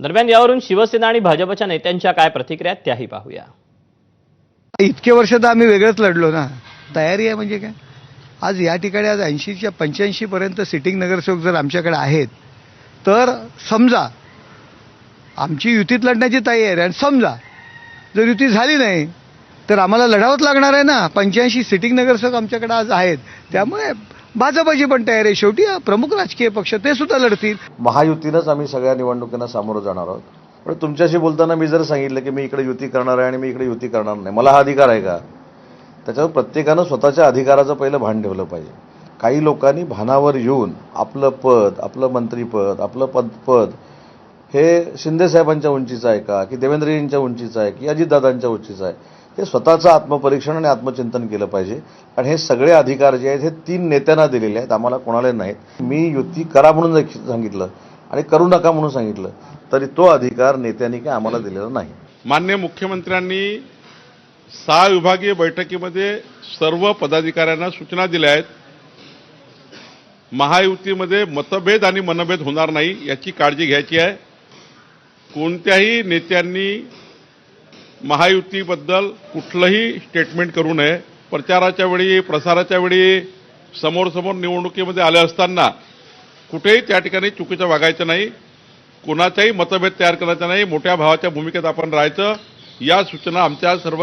दरम्यान यावरून शिवसेना आणि भाजपच्या नेत्यांच्या काय प्रतिक्रिया त्याही पाहूया। इतके वर्ष तर आम्ही वेगळंच लढलो ना, तयारी आहे म्हणजे काय। आज या ठिकाणी आज 80च्या 85 पर्यंत सिटिंग नगरसेवक जर आमच्याकडे आहेत तर समजा आमची युतीत लढण्याची तयारी आहे, आणि समजा जर युती झाली नाही तर आम्हाला लढावंच लागणार आहे ना। 85 सिटिंग नगरसेवक आमच्याकडे आज आहेत, त्यामुळे भाजपची पण तयारी आहे। शेवटी प्रमुख राजकीय पक्ष ते सुद्धा लढतील। महायुतीनंच आम्ही सगळ्या निवडणुकींना सामोरं जाणार आहोत। पण तुमच्याशी बोलताना मी जर सांगितलं की मी इकडे युती करणार आहे आणि मी इकडे युती करणार नाही, मला हा अधिकार आहे का? त्याच्यावर प्रत्येकानं स्वतःच्या अधिकाराचं पहिलं भान ठेवलं पाहिजे। काही लोकांनी भानावर येऊन आपलं पद, आपलं मंत्रीपद, आपलं पद हे शिंदे साहेबांच्या उंचीचं आहे का, की देवेंद्रजींच्या उंचीचं आहे, की अजितदादांच्या उंचीचं आहे, हे स्वतःचं आत्मपरीक्षण आणि आत्मचिंतन केलं पाहिजे। आणि हे सगळे अधिकार जे आहेत हे 3 नेत्यांना दिलेले आहेत, आम्हाला कोणाला नाहीत। मी युती करा म्हणून सांगितलं आणि करू नका म्हणून सांगितलं तरी तो अधिकार नेत्यांनी काय आम्हाला दिलेला नाही। माननीय मुख्यमंत्र्यांनी 6 विभागीय बैठकीमध्ये सर्व पदाधिकाऱ्यांना सूचना दिल्या आहेत। महायुतीमध्ये मतभेद आणि मनभेद होणार नाही याची काळजी घ्यायची आहे। कोणत्याही नेत्यांनी महायुतीबद्दल कुठलंही स्टेटमेंट करू नये। प्रचाराच्या वेळी, प्रसाराच्या वेळी, समोर निवडणुकीमध्ये आले असताना कुठेही त्या ठिकाणी चुकीचं वागायचं नाही, कोणाचाही मतभेद तयार करायचा नाही, मोठ्या भावाच्या भूमिकेत आपण राहायचं, या सूचना आमच्या सर्व